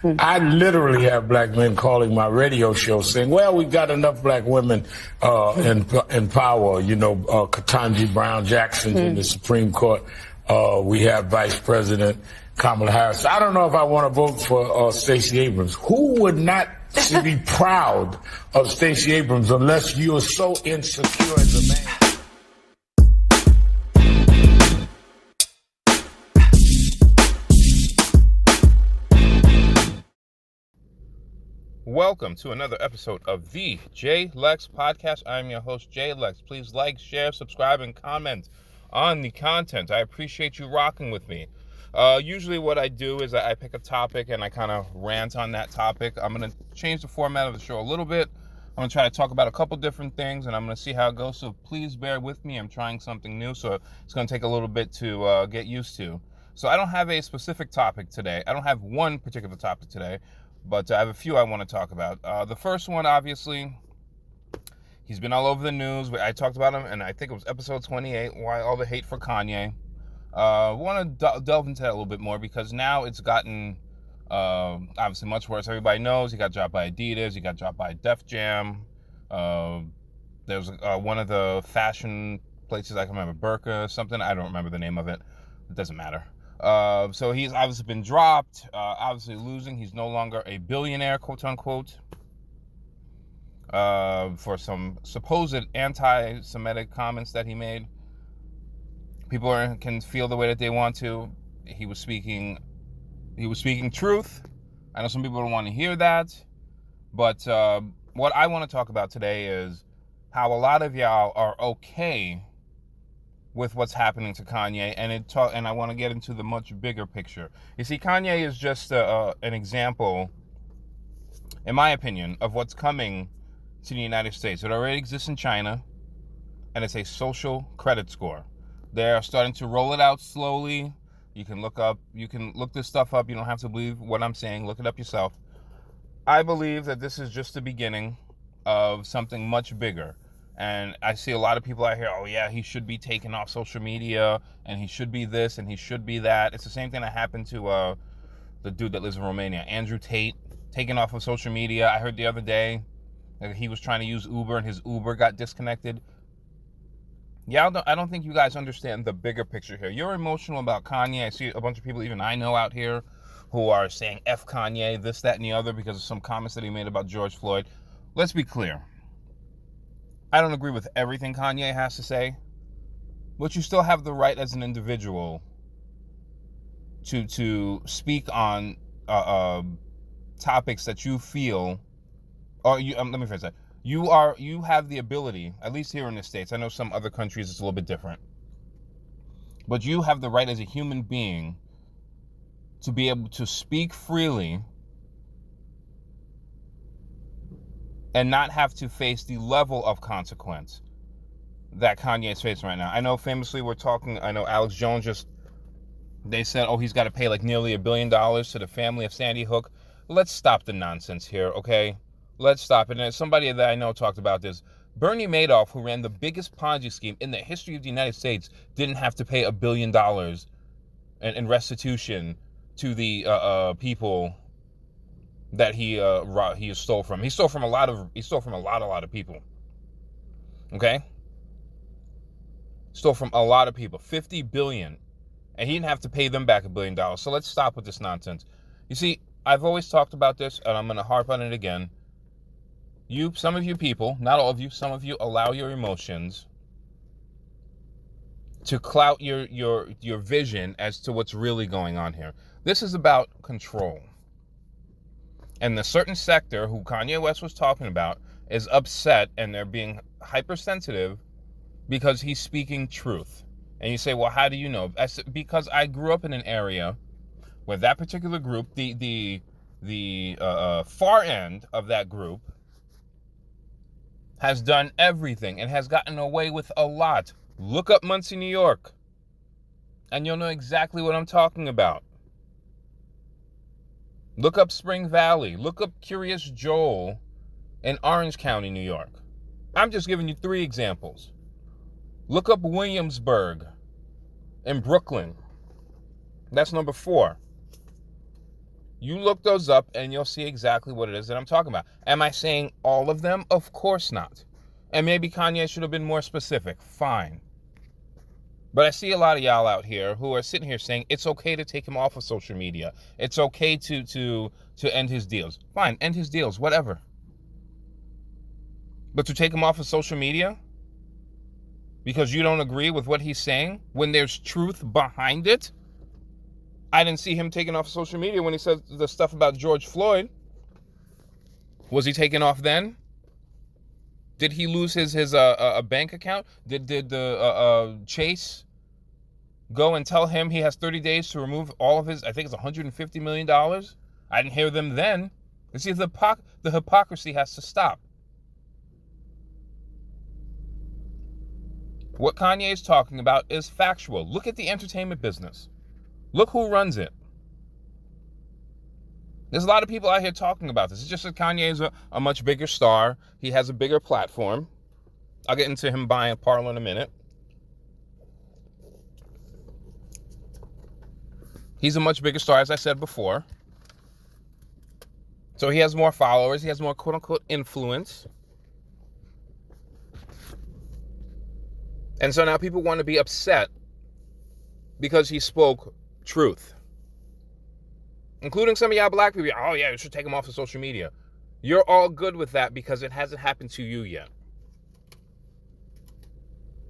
I literally have black men calling my radio show saying, well, we got enough black women in power. You know, Ketanji Brown Jackson's in the Supreme Court. We have Vice President Kamala Harris. I don't know if I want to vote for Stacey Abrams. Who would not be proud of Stacey Abrams unless you are so insecure as a man? Welcome to another episode of the Jay Lex Podcast. I'm your host, Jay Lex. Please like, share, subscribe, and comment on the content. I appreciate you rocking with me. Usually what I do is I pick a topic and I kind of rant on that topic. I'm going to change the format of the show a little bit. I'm going to try to talk about a couple different things, and I'm going to see how it goes. So please bear with me. I'm trying something new, so it's going to take a little bit to get used to. So I don't have a specific topic today. I don't have one particular topic today. But I have a few I want to talk about. The first one, obviously, he's been all over the news. I talked about him, and I think it was episode 28, why all the hate for Kanye. I want to delve into that a little bit more because now it's gotten, obviously, much worse. Everybody knows he got dropped by Adidas. He got dropped by Def Jam. There's one of the fashion places, I can remember, Burka, something. I don't remember the name of it. It doesn't matter. So he's obviously been dropped, obviously losing. He's no longer a billionaire, quote unquote, for some supposed anti-Semitic comments that he made. People can feel the way that they want to. He was speaking truth. I know some people don't want to hear that, but what I want to talk about today is how a lot of y'all are okay with what's happening to Kanye, and I want to get into the much bigger picture. You see, Kanye is just an example, in my opinion, of what's coming to the United States. It already exists in China, and it's a social credit score. They're starting to roll it out slowly. You can look this stuff up. You don't have to believe what I'm saying. Look it up yourself. I believe that this is just the beginning of something much bigger. And I see a lot of people out here, oh yeah, he should be taken off social media, and he should be this, and he should be that. It's the same thing that happened to the dude that lives in Romania, Andrew Tate, taken off of social media. I heard the other day that he was trying to use Uber, and his Uber got disconnected. Yeah, I don't think you guys understand the bigger picture here. You're emotional about Kanye. I see a bunch of people, even I know out here, who are saying F Kanye, this, that, and the other, because of some comments that he made about George Floyd. Let's be clear. I don't agree with everything Kanye has to say, but you still have the right as an individual to speak on topics that you feel, or let me phrase that. You have the ability, at least here in the States. I know some other countries it's a little bit different, but you have the right as a human being to be able to speak freely and not have to face the level of consequence that Kanye is facing right now. I know famously I know Alex Jones they said, oh, he's got to pay like nearly $1 billion to the family of Sandy Hook. Let's stop the nonsense here, okay? Let's stop it. And somebody that I know talked about this. Bernie Madoff, who ran the biggest Ponzi scheme in the history of the United States, didn't have to pay $1 billion in restitution to the people that he stole from. He stole from a lot of people. Okay? Stole from a lot of people. 50 billion. And he didn't have to pay them back $1 billion. So let's stop with this nonsense. You see, I've always talked about this, and I'm going to harp on it again. Some of you people, not all of you, some of you allow your emotions to clout your vision as to what's really going on here. This is about control. And the certain sector who Kanye West was talking about is upset, and they're being hypersensitive because he's speaking truth. And you say, well, how do you know? Because I grew up in an area where that particular group, the far end of that group, has done everything and has gotten away with a lot. Look up Muncie, New York, and you'll know exactly what I'm talking about. Look up Spring Valley. Look up Curious Joel in Orange County, New York. I'm just giving you 3 examples. Look up Williamsburg in Brooklyn. That's number 4. You look those up and you'll see exactly what it is that I'm talking about. Am I saying all of them? Of course not. And maybe Kanye should have been more specific. Fine. But I see a lot of y'all out here who are sitting here saying it's okay to take him off of social media. It's okay to end his deals. Fine, end his deals, whatever. But to take him off of social media because you don't agree with what he's saying when there's truth behind it? I didn't see him taken off social media when he said the stuff about George Floyd. Was he taken off then? Did he lose his bank account? Did the Chase go and tell him he has 30 days to remove all of his, I think it's $150 million? I didn't hear them then. You see, the hypocrisy has to stop. What Kanye is talking about is factual. Look at the entertainment business. Look who runs it. There's a lot of people out here talking about this. It's just that Kanye is a much bigger star. He has a bigger platform. I'll get into him buying Parler in a minute. He's a much bigger star, as I said before. So he has more followers. He has more quote-unquote influence. And so now people want to be upset because he spoke truth. Including some of y'all black people. Oh yeah, you should take him off of social media. You're all good with that because it hasn't happened to you yet.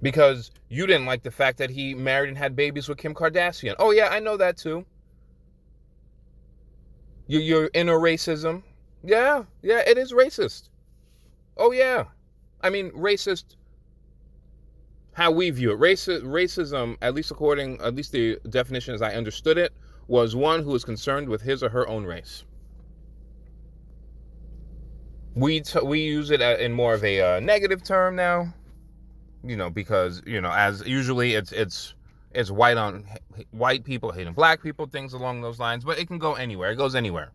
Because you didn't like the fact that he married and had babies with Kim Kardashian. Oh yeah, I know that too. Your inner racism. Yeah, it is racist. Oh yeah. I mean, racist, how we view it. Racism, at least the definition as I understood it, was one who is concerned with his or her own race. We use it in more of a negative term now, because as usually it's white people hating black people, things along those lines. But it can go anywhere. It goes anywhere.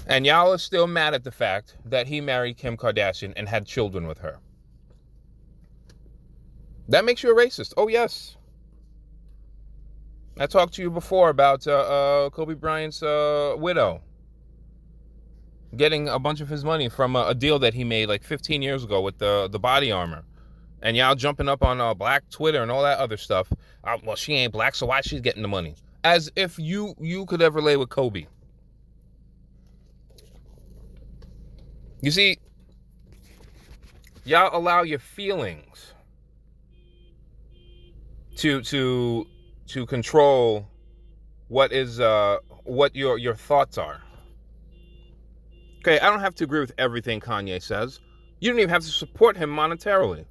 And y'all are still mad at the fact that he married Kim Kardashian and had children with her. That makes you a racist. Oh yes. I talked to you before about Kobe Bryant's widow getting a bunch of his money from a deal that he made like 15 years ago with the body armor. And y'all jumping up on black Twitter and all that other stuff. Well, she ain't black, so why she's getting the money? As if you could ever lay with Kobe. You see, y'all allow your feelings to control what your thoughts are. Okay, I don't have to agree with everything Kanye says. You don't even have to support him monetarily.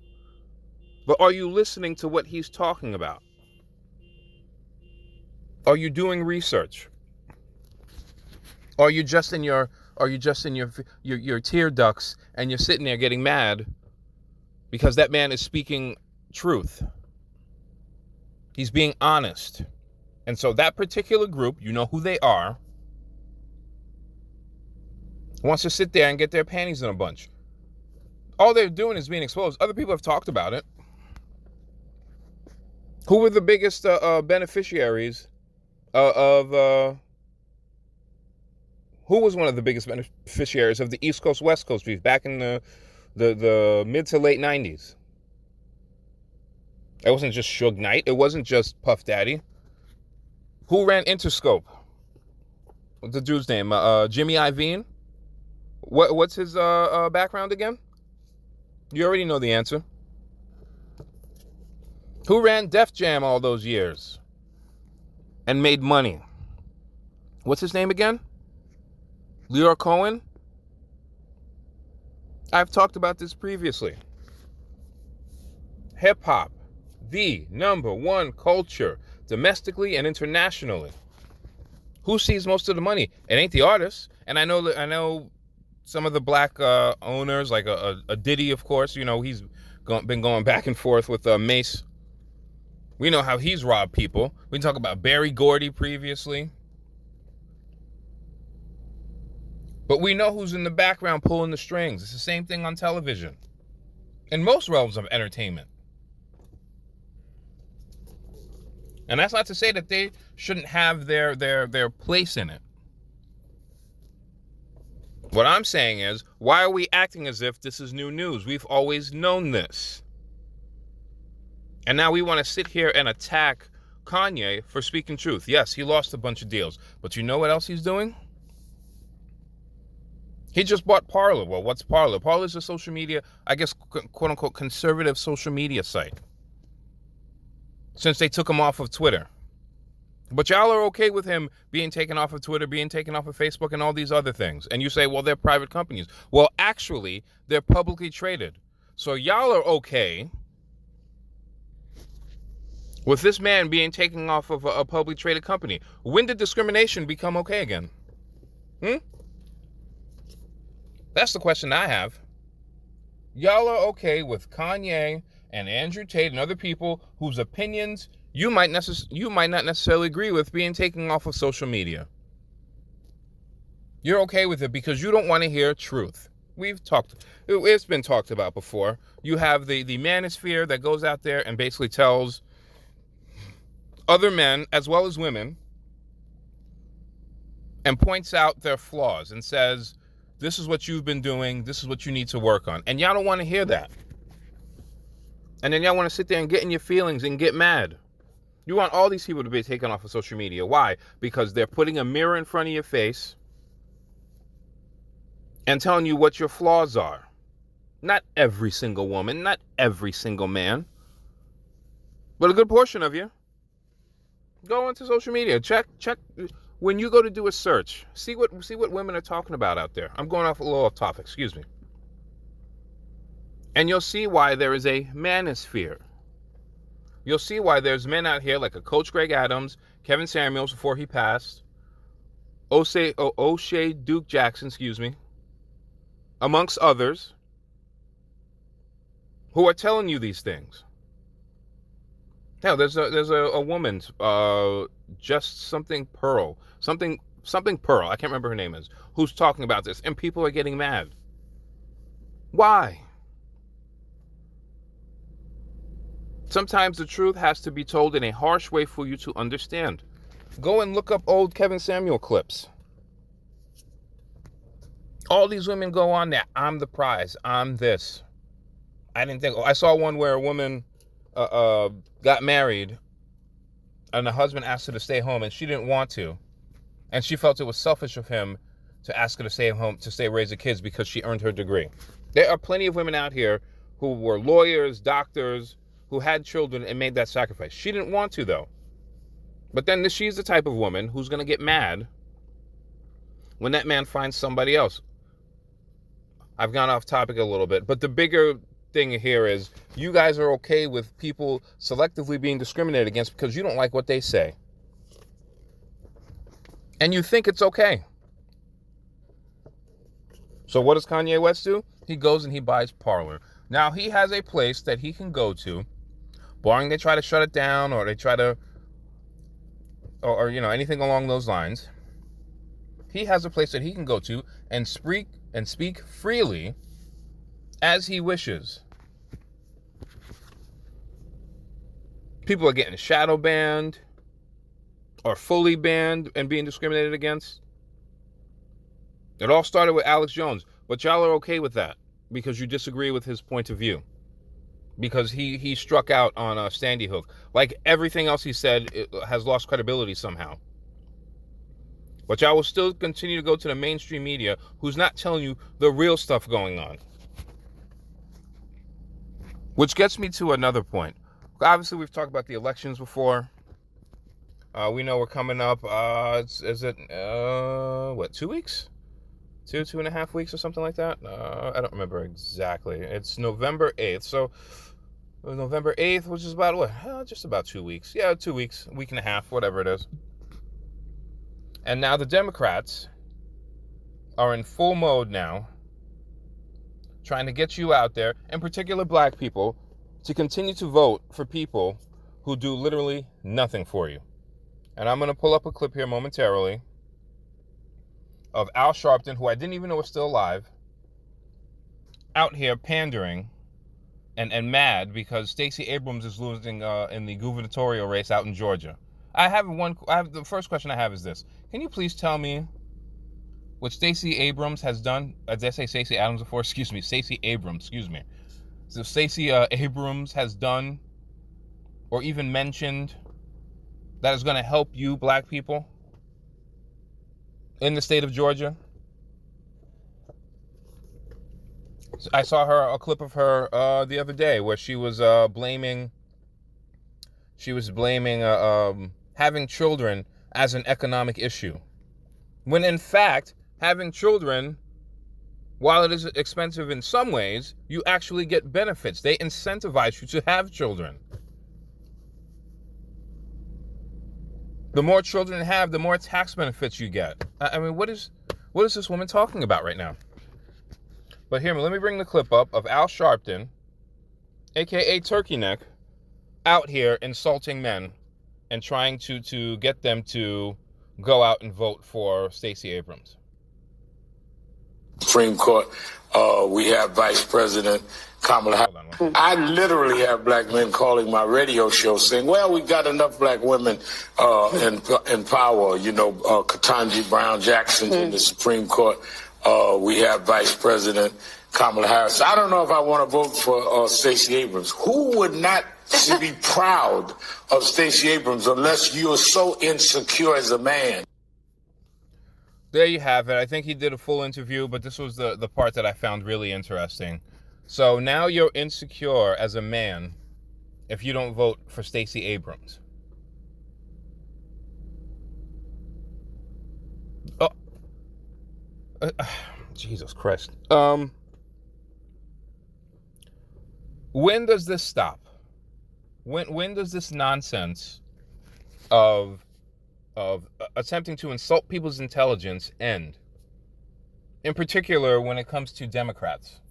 But are you listening to what he's talking about? Are you doing research? Are you just in your tear ducts and you're sitting there getting mad because that man is speaking truth? He's being honest. And so that particular group, you know who they are, wants to sit there and get their panties in a bunch. All they're doing is being exposed. Other people have talked about it. Who were the biggest beneficiaries of who was one of the biggest beneficiaries of the East Coast West Coast beef back in the mid to late 90s? It wasn't just Suge Knight. It wasn't just Puff Daddy. Who ran Interscope? What's the dude's name? Jimmy Iovine? What's his background again? You already know the answer. Who ran Def Jam all those years and made money? What's his name again? Leor Cohen? I've talked about this previously. Hip-hop, the #1 culture, domestically and internationally. Who sees most of the money? It ain't the artists. And I know some of the black owners, like a Diddy, of course. He's been going back and forth with Mace. We know how he's robbed people. We can talk about Barry Gordy previously. But we know who's in the background pulling the strings. It's the same thing on television. In most realms of entertainment. And that's not to say that they shouldn't have their place in it. What I'm saying is, why are we acting as if this is new news? We've always known this. And now we want to sit here and attack Kanye for speaking truth. Yes, he lost a bunch of deals. But you know what else he's doing? He just bought Parler. Well, what's Parler? Parler is a social media, I guess, quote unquote, conservative social media site. Since they took him off of Twitter. But y'all are okay with him being taken off of Twitter, being taken off of Facebook, and all these other things. And you say, well, they're private companies. Well, actually, they're publicly traded. So y'all are okay with this man being taken off of a publicly traded company. When did discrimination become okay again? That's the question I have. Y'all are okay with Kanye and Andrew Tate and other people whose opinions you might not necessarily agree with being taken off of social media. You're okay with it because you don't want to hear truth. It's been talked about before. You have the manosphere that goes out there and basically tells other men as well as women and points out their flaws and says, this is what you've been doing, this is what you need to work on. And y'all don't want to hear that. And then y'all want to sit there and get in your feelings and get mad. You want all these people to be taken off of social media. Why? Because they're putting a mirror in front of your face and telling you what your flaws are. Not every single woman, not every single man, but a good portion of you. Go into social media. Check. When you go to do a search, see what women are talking about out there. I'm going off a little off topic, excuse me. And you'll see why there is a manosphere. You'll see why there's men out here like a Coach Greg Adams, Kevin Samuels before he passed, O'Shea Duke Jackson, amongst others, who are telling you these things. Hell, there's a woman, just something Pearl, something Pearl, I can't remember her name is, who's talking about this, and people are getting mad. Why? Sometimes the truth has to be told in a harsh way for you to understand. Go and look up old Kevin Samuel clips. All these women go on there. I'm the prize. I'm this. I saw one where a woman got married and the husband asked her to stay home and she didn't want to. And she felt it was selfish of him to ask her to stay home, to stay raise the kids because she earned her degree. There are plenty of women out here who were lawyers, doctors, who had children and made that sacrifice. She didn't want to, though. But then she's the type of woman who's going to get mad when that man finds somebody else. I've gone off topic a little bit, but the bigger thing here is you guys are okay with people selectively being discriminated against because you don't like what they say. And you think it's okay. So what does Kanye West do? He goes and he buys Parler. Now, he has a place that he can go to, barring they try to shut it down or they try to, or anything along those lines. He has a place that he can go to and speak freely as he wishes. People are getting shadow banned or fully banned and being discriminated against. It all started with Alex Jones, but y'all are okay with that because you disagree with his point of view. Because he struck out on Sandy Hook. Like everything else he said, it has lost credibility somehow. But y'all will still continue to go to the mainstream media who's not telling you the real stuff going on. Which gets me to another point. Obviously, we've talked about the elections before. We know we're coming up. Is it 2 weeks? 2.5 weeks or something like that? I don't remember exactly. It's November 8th. So November 8th, which is about what? Just about 2 weeks. Yeah, 2 weeks, a week and a half, whatever it is. And now the Democrats are in full mode now, trying to get you out there, in particular black people, to continue to vote for people who do literally nothing for you. And I'm going to pull up a clip here momentarily of Al Sharpton, who I didn't even know was still alive, out here pandering and mad because Stacey Abrams is losing in the gubernatorial race out in Georgia. The first question I have is this: can you please tell me what Stacey Abrams has done? Did I say Stacey Adams before? Excuse me, Stacey Abrams. Excuse me. So Stacey Abrams has done, or even mentioned, that is going to help you black people in the state of Georgia? I saw a clip of her the other day where she was blaming having children as an economic issue, when in fact having children, while it is expensive in some ways, you actually get benefits. They incentivize you to have children. The more children you have, the more tax benefits you get. I mean, what is this woman talking about right now? But let me bring the clip up of Al Sharpton, aka Turkey Neck, out here insulting men and trying to get them to go out and vote for Stacey Abrams. Supreme Court, we have Vice President Kamala Harris. I literally have black men calling my radio show saying, well, we got enough black women in power, Ketanji Brown Jackson in the Supreme Court. We have Vice President Kamala Harris. I don't know if I want to vote for Stacey Abrams. Who would not be proud of Stacey Abrams unless you're so insecure as a man? There you have it. I think he did a full interview, but this was the part that I found really interesting. So now you're insecure as a man if you don't vote for Stacey Abrams. Oh, Jesus Christ. When does this stop? When does this nonsense of attempting to insult people's intelligence end? In particular, when it comes to Democrats,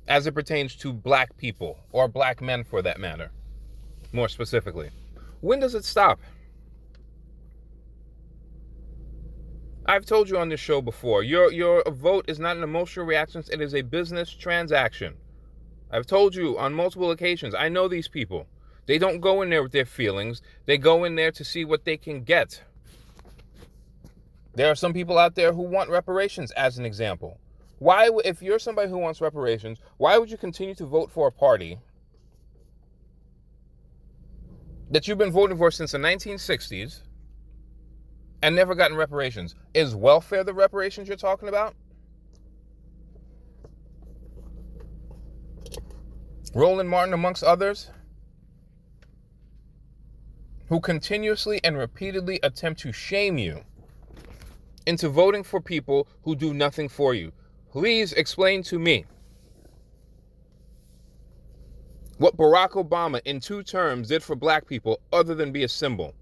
as it pertains to black people, or black men for that matter, more specifically. When does it stop? I've told you on this show before, your vote is not an emotional reaction, it is a business transaction. I've told you on multiple occasions, I know these people. They don't go in there with their feelings. They go in there to see what they can get. There are some people out there who want reparations, as an example. Why, if you're somebody who wants reparations, why would you continue to vote for a party that you've been voting for since the 1960s and never gotten reparations? Is welfare the reparations you're talking about? Roland Martin, amongst others, who continuously and repeatedly attempt to shame you into voting for people who do nothing for you. Please explain to me what Barack Obama in 2 terms did for black people other than be a symbol.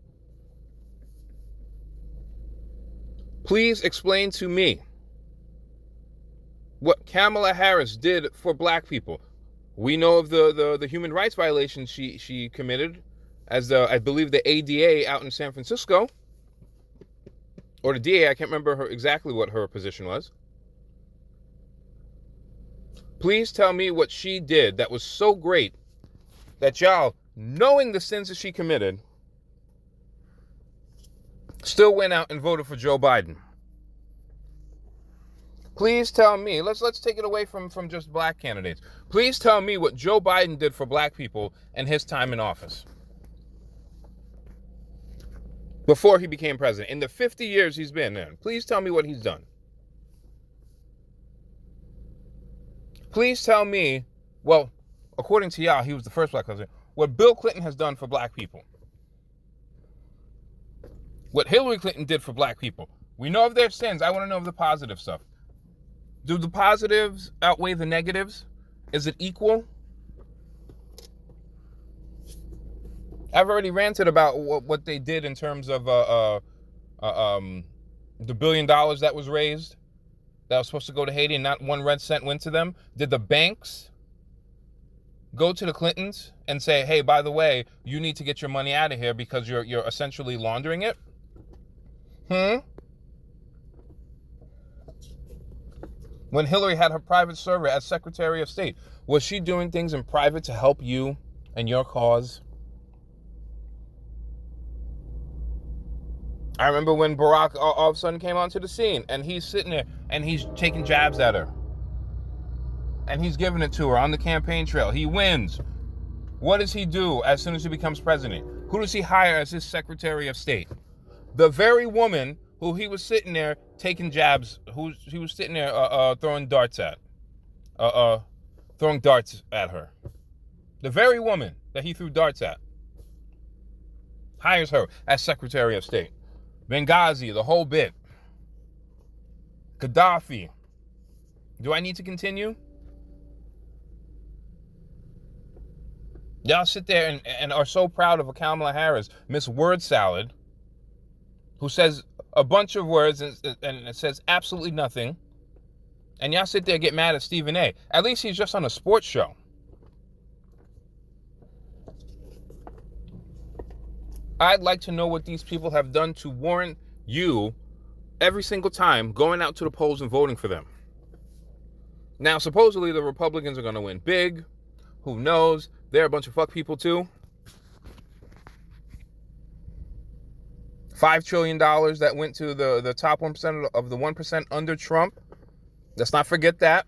Please explain to me what Kamala Harris did for black people. We know of the human rights violations she committed as I believe the ADA out in San Francisco, or the DA, I can't remember exactly what her position was. Please tell me what she did that was so great that y'all, knowing the sins that she committed, still went out and voted for Joe Biden. Please tell me, let's take it away from just black candidates. Please tell me what Joe Biden did for black people in his time in office. Before he became president, in the 50 years he's been in, please tell me what he's done. Please tell me, well, according to y'all, he was the first black president, what Bill Clinton has done for black people. What Hillary Clinton did for black people. We know of their sins. I want to know of the positive stuff. Do the positives outweigh the negatives? Is it equal? I've already ranted about what they did in terms of the $1 billion that was raised, that was supposed to go to Haiti, and not 1 red cent went to them. Did the banks go to the Clintons and say, hey, by the way, you need to get your money out of here because you're essentially laundering it? When Hillary had her private server as Secretary of State, was she doing things in private to help you and your cause? I remember when Barack all of a sudden came onto the scene, and he's sitting there and he's taking jabs at her. And he's giving it to her on the campaign trail. He wins. What does he do as soon as he becomes president? Who does he hire as his Secretary of State? The very woman who he was sitting there taking jabs, who he was sitting there throwing darts at. Throwing darts at her. The very woman that he threw darts at hires her as Secretary of State. Benghazi, the whole bit. Gaddafi. Do I need to continue? Y'all sit there and are so proud of a Kamala Harris, Miss Word Salad, who says a bunch of words and it says absolutely nothing. And y'all sit there and get mad at Stephen A. At least he's just on a sports show. I'd like to know what these people have done to warrant you every single time going out to the polls and voting for them. Now, supposedly the Republicans are going to win big. Who knows? They're a bunch of fuck people too. $5 trillion that went to the top 1% of the 1% under Trump. Let's not forget that.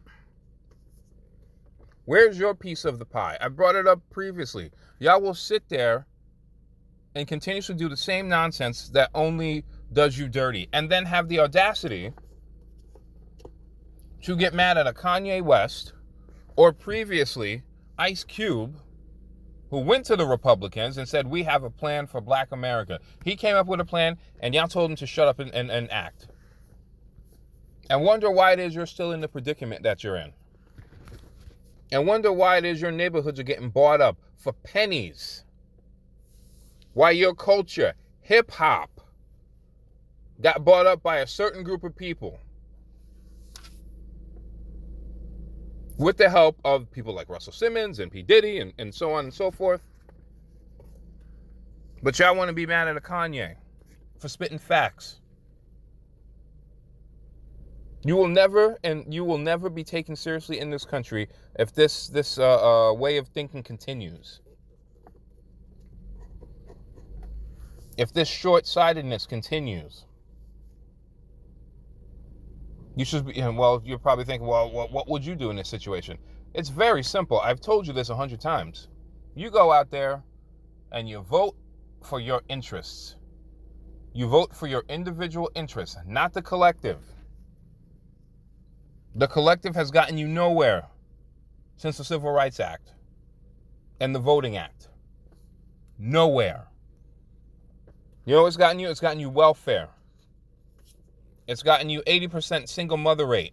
Where's your piece of the pie? I brought it up previously. Y'all will sit there and continuously do the same nonsense that only does you dirty, and then have the audacity to get mad at a Kanye West or previously Ice Cube, who went to the Republicans and said, we have a plan for Black America. He came up with a plan, and y'all told him to shut up and act. And wonder why it is you're still in the predicament that you're in. And wonder why it is your neighborhoods are getting bought up for pennies. Why your culture, hip-hop, got bought up by a certain group of people with the help of people like Russell Simmons and P. Diddy and so on and so forth. But y'all want to be mad at a Kanye for spitting facts. You will never be taken seriously in this country if this way of thinking continues. If this short-sightedness continues. You should be, well, you're probably thinking, well, what would you do in this situation? It's very simple. I've told you this 100 times. You go out there and you vote for your interests. You vote for your individual interests, not the collective. The collective has gotten you nowhere since the Civil Rights Act and the Voting Act. Nowhere. You know what's gotten you? It's gotten you welfare. It's gotten you 80% single mother rate.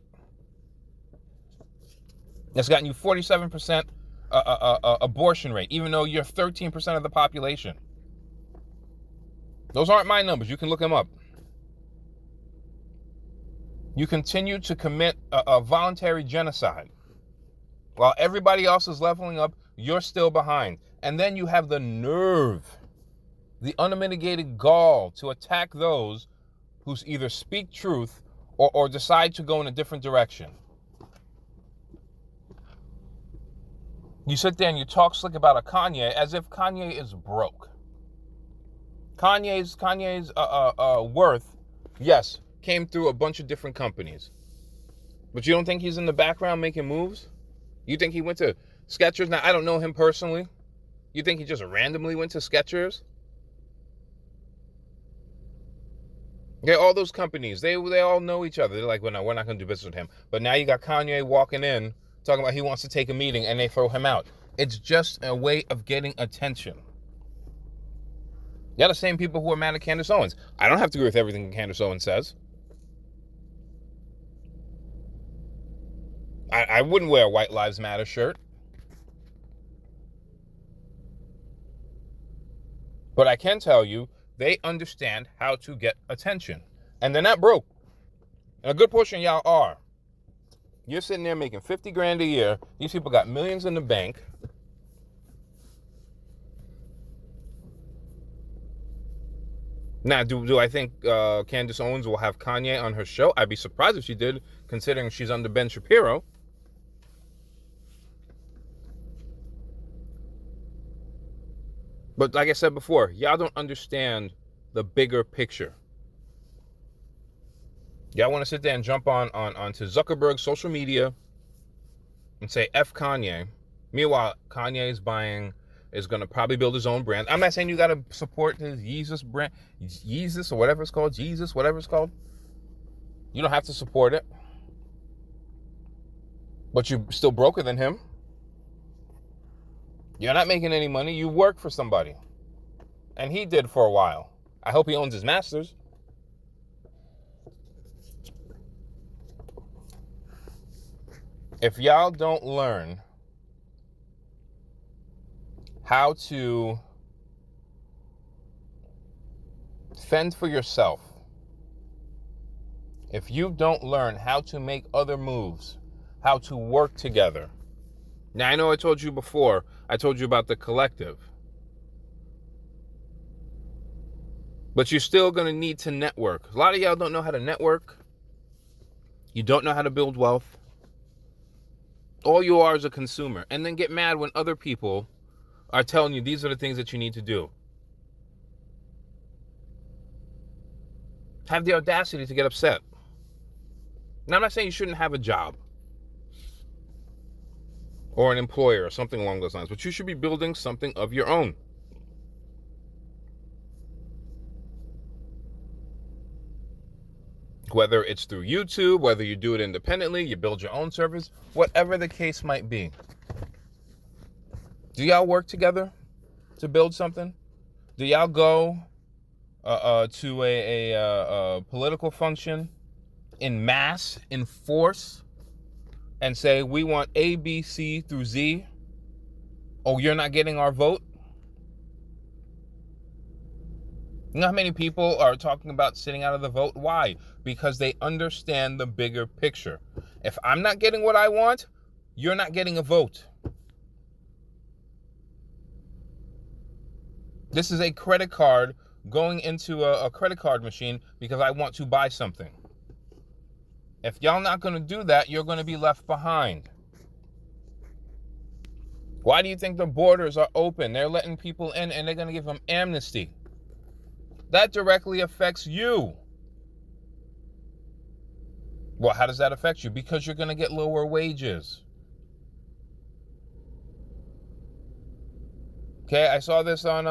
It's gotten you 47% abortion rate, even though you're 13% of the population. Those aren't my numbers. You can look them up. You continue to commit a voluntary genocide. While everybody else is leveling up, you're still behind. And then you have the nerve, the unmitigated gall to attack those who either speak truth or decide to go in a different direction. You sit there and you talk slick about a Kanye as if Kanye is broke. Kanye's worth, yes, came through a bunch of different companies. But you don't think he's in the background making moves? You think he went to Skechers? Now, I don't know him personally. You think he just randomly went to Skechers? Yeah, all those companies, they all know each other. They're like, well, no, we're not going to do business with him. But now you got Kanye walking in, talking about he wants to take a meeting, and they throw him out. It's just a way of getting attention. You're the same people who are mad at Candace Owens. I don't have to agree with everything Candace Owens says. I wouldn't wear a White Lives Matter shirt. But I can tell you, they understand how to get attention. And they're not broke. And a good portion of y'all are. You're sitting there making $50,000 a year. These people got millions in the bank. Now, do I think Candace Owens will have Kanye on her show? I'd be surprised if she did, considering she's under Ben Shapiro. But like I said before, y'all don't understand the bigger picture. Y'all want to sit there and jump onto Zuckerberg's social media and say F Kanye. Meanwhile, Kanye is going to probably build his own brand. I'm not saying you got to support his Yeezus brand, Yeezus or whatever it's called, Jesus, whatever it's called. You don't have to support it. But you're still broker than him. You're not making any money. You work for somebody. And he did for a while. I hope he owns his masters. If y'all don't learn how to fend for yourself, if you don't learn how to make other moves, how to work together. Now, I know I told you before, I told you about the collective. But you're still going to need to network. A lot of y'all don't know how to network. You don't know how to build wealth. All you are is a consumer. And then get mad when other people are telling you these are the things that you need to do. Have the audacity to get upset. Now, I'm not saying you shouldn't have a job or an employer or something along those lines, but you should be building something of your own. Whether it's through YouTube, whether you do it independently, you build your own service, whatever the case might be. Do y'all work together to build something? Do y'all go to a political function in mass, in force, and say, we want A, B, C through Z? Oh, you're not getting our vote? You know how many people are talking about sitting out of the vote? Why? Because they understand the bigger picture. If I'm not getting what I want, you're not getting a vote. This is a credit card going into a credit card machine because I want to buy something. If y'all not going to do that, you're going to be left behind. Why do you think the borders are open? They're letting people in and they're going to give them amnesty. That directly affects you. Well, how does that affect you? Because you're going to get lower wages. Okay, I saw this I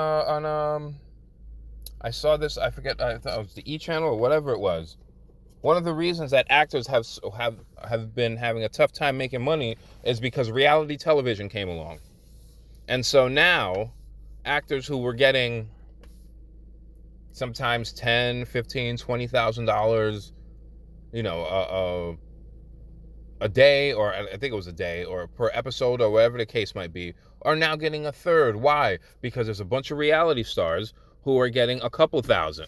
forget, I thought it was the E! Channel or whatever it was. One of the reasons that actors have been having a tough time making money is because reality television came along. And so now, actors who were getting sometimes $10,000, $15,000, $20,000, a day, or I think it was a day, or per episode, or whatever the case might be, are now getting a third. Why? Because there's a bunch of reality stars who are getting a couple thousand.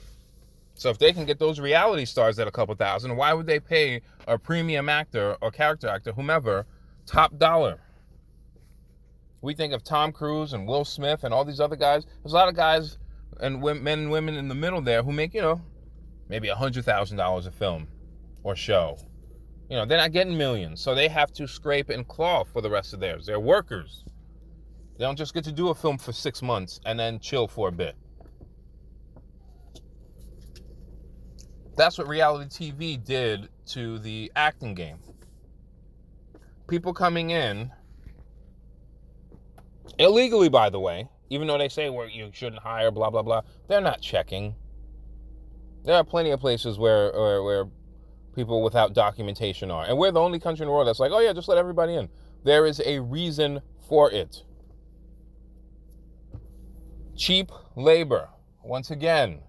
So if they can get those reality stars at a couple thousand, why would they pay a premium actor or character actor, whomever, top dollar? We think of Tom Cruise and Will Smith and all these other guys. There's a lot of guys and men and women in the middle there who make, maybe $100,000 a film or show. They're not getting millions, so they have to scrape and claw for the rest of theirs. They're workers. They don't just get to do a film for 6 months and then chill for a bit. That's what reality TV did to the acting game. People coming in, illegally, by the way, even though they say you shouldn't hire, blah, blah, blah, they're not checking. There are plenty of places where people without documentation are. And we're the only country in the world that's like, oh yeah, just let everybody in. There is a reason for it. Cheap labor. Once again,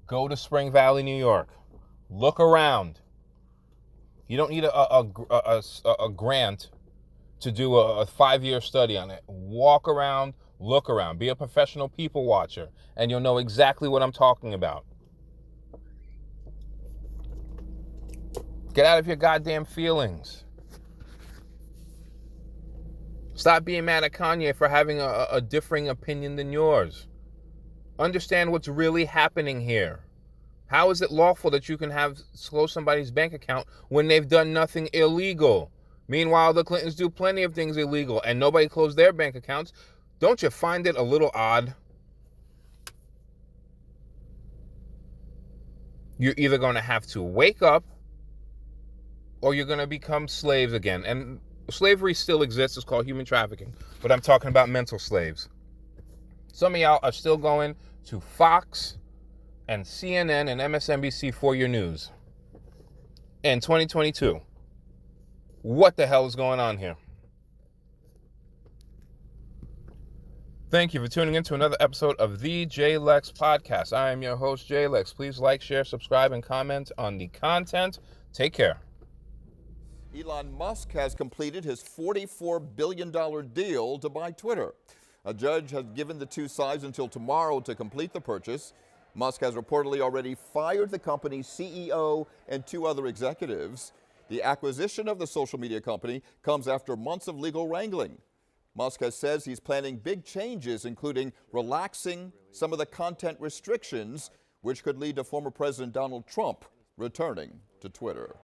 go to Spring Valley, New York. Look around. You don't need a grant to do a 5-year study on it. Walk around, look around. Be a professional people watcher, and you'll know exactly what I'm talking about. Get out of your goddamn feelings. Stop being mad at Kanye for having a differing opinion than yours. Understand what's really happening here. How is it lawful that you can close somebody's bank account when they've done nothing illegal? Meanwhile, the Clintons do plenty of things illegal and nobody closed their bank accounts. Don't you find it a little odd? You're either going to have to wake up or you're going to become slaves again. And slavery still exists. It's called human trafficking. But I'm talking about mental slaves. Some of y'all are still going to Fox and CNN and MSNBC for your news. In 2022, what the hell is going on here? Thank you for tuning in to another episode of the Jay Lex Podcast. I am your host, Jay Lex. Please like, share, subscribe, and comment on the content. Take care. Elon Musk has completed his $44 billion deal to buy Twitter. A judge has given the two sides until tomorrow to complete the purchase. Musk has reportedly already fired the company's CEO and two other executives. The acquisition of the social media company comes after months of legal wrangling. Musk has said he's planning big changes, including relaxing some of the content restrictions, which could lead to former President Donald Trump returning to Twitter.